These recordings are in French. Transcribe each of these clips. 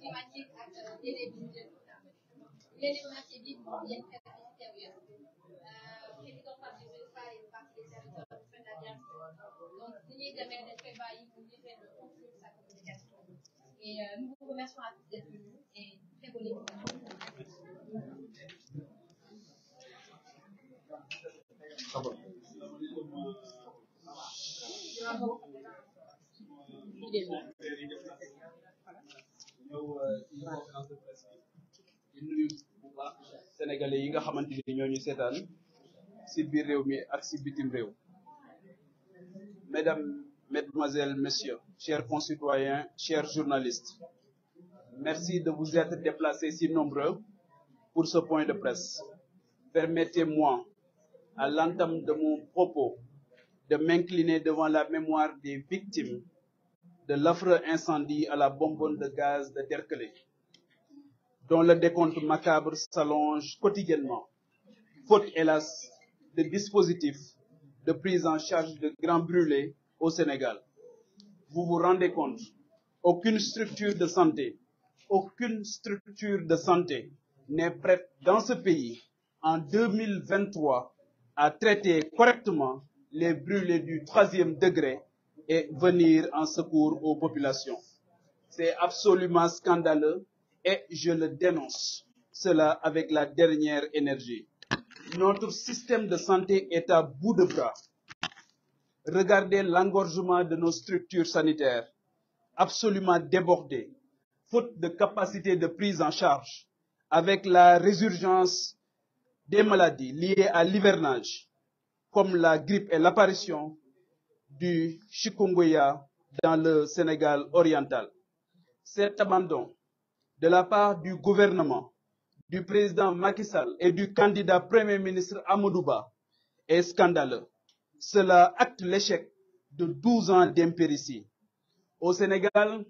climatique ak télévision leen di remercier vivement yéen services extérieurs président Pape Djibril Fall et partie des serviteurs du fait de la diaspora donc ni ñuy demee dañ koy bàyyi pour livrer de conclure sa communication et nous vous remercions à tous d'être venus et très bonne émission. Sénégalais yi nga xamante ni ñoo ñu seetaan ci biir réew mi ak ci bitim réew. Mesdames, Mesdemoiselles, Messieurs, chers concitoyens, chers journalistes, merci de vous être déplacés si nombreux pour ce point de presse. Permettez-moi, à l'entame de mon propos, de m'incliner devant la mémoire des victimes de l'affreux incendie à la bonbonne de gaz de Derklé, dont le décompte macabre s'allonge quotidiennement, faute hélas de dispositifs de prise en charge de grands brûlés au Sénégal. Vous vous rendez compte, aucune structure de santé n'est prête dans ce pays en 2023 à traiter correctement les brûlés du 3e degré et venir en secours aux populations. C'est absolument scandaleux et je le dénonce, cela avec la dernière énergie. Notre système de santé est à bout de bras. Regardez l'engorgement de nos structures sanitaires, absolument débordées, faute de capacité de prise en charge, avec la résurgence des maladies liées à l'hivernage, comme la grippe et l'apparition du chikungunya dans le Sénégal oriental. Cet abandon de la part du gouvernement, du président Macky Sall et du candidat Premier ministre Amadou Ba est scandaleux. Cela acte l'échec de 12 ans d'impéritie. Au Sénégal,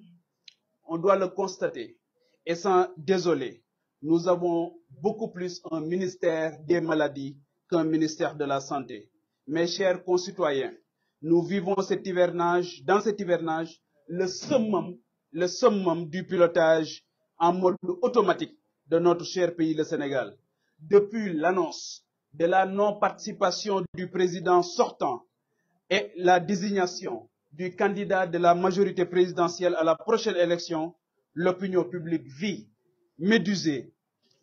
on doit le constater et s'en désoler. Nous avons beaucoup plus un ministère des maladies qu'un ministère de la Santé. Mes chers concitoyens, nous vivons cet hivernage, dans cet hivernage, le summum du pilotage en mode automatique de notre cher pays, le Sénégal. Depuis l'annonce de la non-participation du président sortant et la désignation du candidat de la majorité présidentielle à la prochaine élection, l'opinion publique vit, médusée,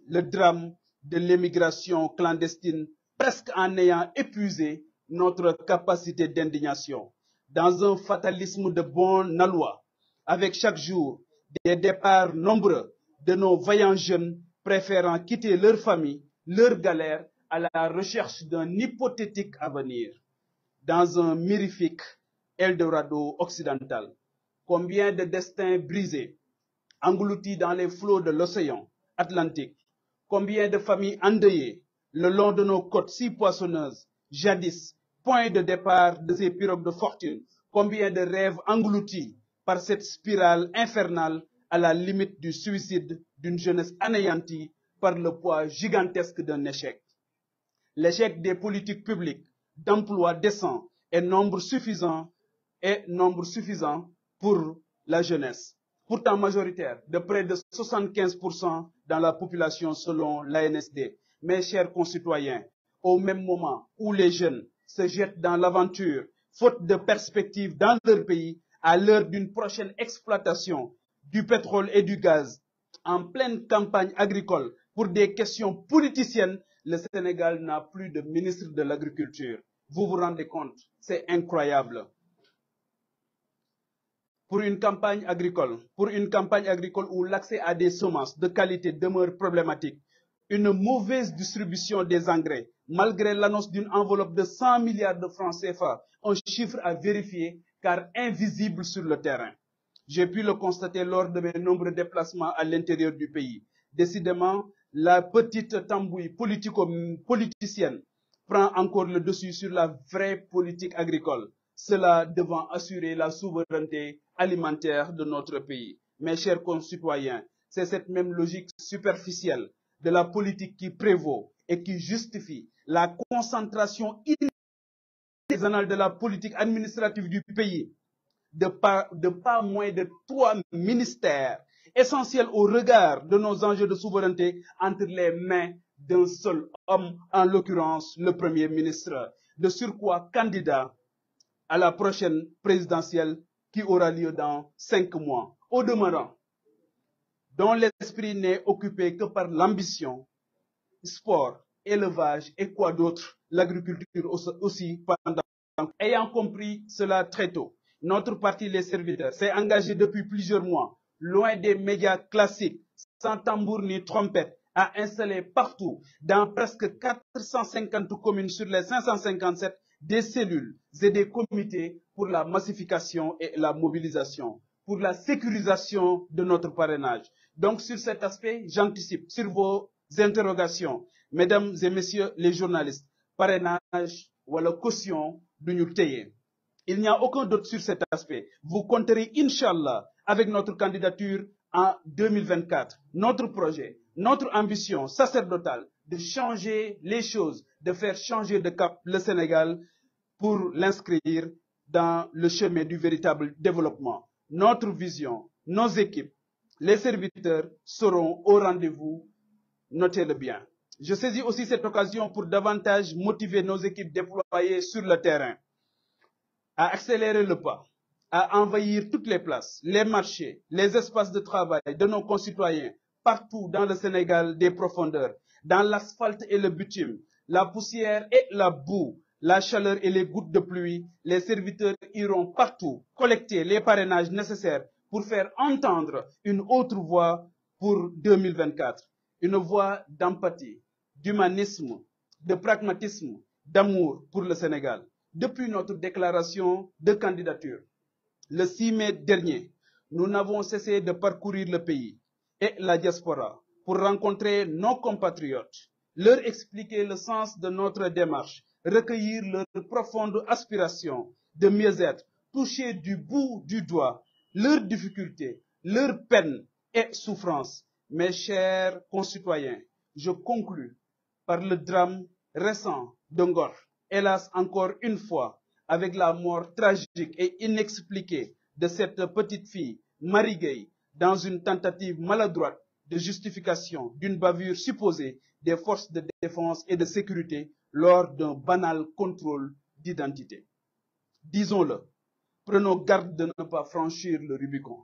le drame de l'émigration clandestine, presque en ayant épuisé notre capacité d'indignation. Dans un fatalisme de bon aloi, avec chaque jour des départs nombreux de nos vaillants jeunes préférant quitter leur famille, leur galère, à la recherche d'un hypothétique avenir. Dans un mirifique Eldorado occidental. Combien de destins brisés, engloutis dans les flots de l'océan Atlantique. Combien de familles endeuillées le long de nos côtes si poissonneuses, jadis, point de départ de ces pirogues de fortune. Combien de rêves engloutis par cette spirale infernale à la limite du suicide d'une jeunesse anéantie par le poids gigantesque d'un échec. L'échec des politiques publiques d'emploi décent et nombre suffisant pour la jeunesse, pourtant majoritaire, de près de 75% dans la population selon l'ANSD. Mes chers concitoyens, au même moment où les jeunes se jettent dans l'aventure, faute de perspectives dans leur pays, à l'heure d'une prochaine exploitation du pétrole et du gaz, en pleine campagne agricole pour des questions politiciennes, le Sénégal n'a plus de ministre de l'Agriculture. Vous vous rendez compte, c'est incroyable. Pour une campagne agricole où l'accès à des semences de qualité demeure problématique, une mauvaise distribution des engrais, malgré l'annonce d'une enveloppe de 100 milliards de francs CFA, un chiffre à vérifier car invisible sur le terrain. J'ai pu le constater lors de mes nombreux déplacements à l'intérieur du pays. Décidément, la petite tambouille politicienne prend encore le dessus sur la vraie politique agricole, cela devant assurer la souveraineté alimentaire de notre pays. Mes chers concitoyens, c'est cette même logique superficielle de la politique qui prévaut et qui justifie la concentration des annales de la politique administrative du pays de pas moins de 3 ministères essentiel au regard de nos enjeux de souveraineté entre les mains d'un seul homme, en l'occurrence le Premier ministre, de surcroît candidat à la prochaine présidentielle qui aura lieu dans 5 mois. Au demeurant, dont l'esprit n'est occupé que par l'ambition, sport, élevage et quoi d'autre, l'agriculture aussi pendant. Ayant compris cela très tôt, notre parti Les Serviteurs s'est engagé depuis plusieurs mois, loin des médias classiques, sans tambour ni trompette, à installer partout, dans presque 450 communes sur les 557, des cellules et des comités pour la massification et la mobilisation, pour la sécurisation de notre parrainage. Donc sur cet aspect, j'anticipe sur vos interrogations, mesdames et messieurs les journalistes, parrainage ou la caution duñu téye. Il n'y a aucun doute sur cet aspect. Vous compterez, Inch'Allah, avec notre candidature en 2024. Notre projet, notre ambition sacerdotale de changer les choses, de faire changer de cap le Sénégal pour l'inscrire dans le chemin du véritable développement. Notre vision, nos équipes, les serviteurs seront au rendez-vous, notez-le bien. Je saisis aussi cette occasion pour davantage motiver nos équipes déployées sur le terrain à accélérer le pas, à envahir toutes les places, les marchés, les espaces de travail de nos concitoyens, partout dans le Sénégal des profondeurs, dans l'asphalte et le bitume, la poussière et la boue, la chaleur et les gouttes de pluie. Les serviteurs iront partout collecter les parrainages nécessaires pour faire entendre une autre voix pour 2024, une voix d'empathie, d'humanisme, de pragmatisme, d'amour pour le Sénégal. Depuis notre déclaration de candidature, le 6 mai dernier, nous n'avons cessé de parcourir le pays et la diaspora pour rencontrer nos compatriotes, leur expliquer le sens de notre démarche, recueillir leurs profondes aspirations de mieux-être, toucher du bout du doigt leurs difficultés, leurs peines et souffrances. Mes chers concitoyens, je conclus par le drame récent de Ngor. Hélas, encore une fois, avec la mort tragique et inexpliquée de cette petite fille, Marie Gueye, dans une tentative maladroite de justification d'une bavure supposée des forces de défense et de sécurité lors d'un banal contrôle d'identité. Disons-le, prenons garde de ne pas franchir le Rubicon,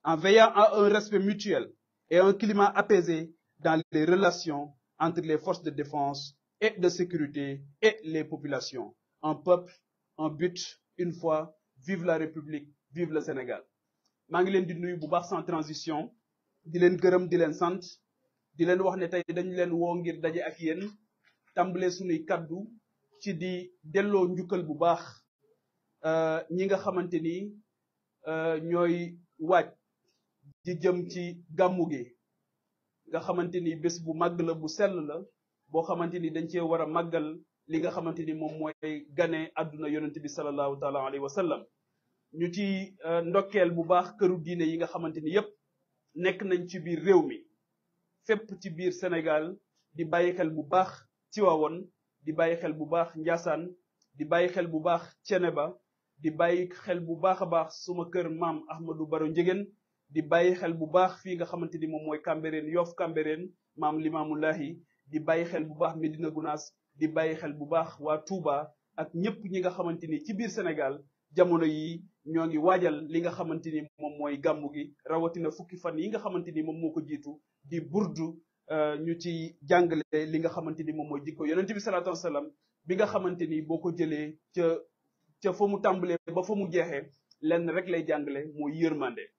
en veillant à un respect mutuel et un climat apaisé dans les relations entre les forces de défense et de sécurité et les populations. Un peuple, un but, une foi, vive la République, vive le Sénégal. maa ngi leen di nuyu bu baax sans transition di leen gërëm di leen sant di leen wax ne tey dañu leen woo ngir daje ak yéen tàmbalee sunuy kaddu ci di delloo njukkal bu baax ñi nga xamante ni ñooy waaj di jëm ci gàmmu gi nga xamante ni bés bu màgg la bu sell la boo xamante ni dañ cee war a màggal li nga xamante ni moom mooy gane àdduna yonent bi sallallahu taala alayhi wa sallam ñu ci ndokkeel bu baax këru diine yi nga xamante ni yépp nekk nañ ci biir réew mi fépp ci biir Sénégal di bàyyi xel bu baax Tiwaawoon di bàyyi xel bu baax Njaasaan di bàyyi xel bu baax Ceneba di bàyyi xel bu baax a baax suma kër maam Ahmadou Baro Njegen di bàyyi xel bu baax fii nga xamante ni moom mooy Cambérène Yoff Cambérène maam Limaamulahi di bàyyi xel bu baax Medina Gounass di bàyyi xel bu baax waa Touba ak ñëpp ñi nga xamante ni ci biir Sénégal jamono yi ñoo ngi waajal li nga xamante ni moom mooy gàmmu gi rawatina fukki fan yi nga xamante ni moom moo ko jiitu di burdu ñu ci jàngale li nga xamante ni moom mooy jikko yonent bi salaatu wasalaam bi nga xamante ni boo ko jëlee ca fa mu tàmbalee ba fa mu jeexee lenn rek lay jàngale mooy yërmande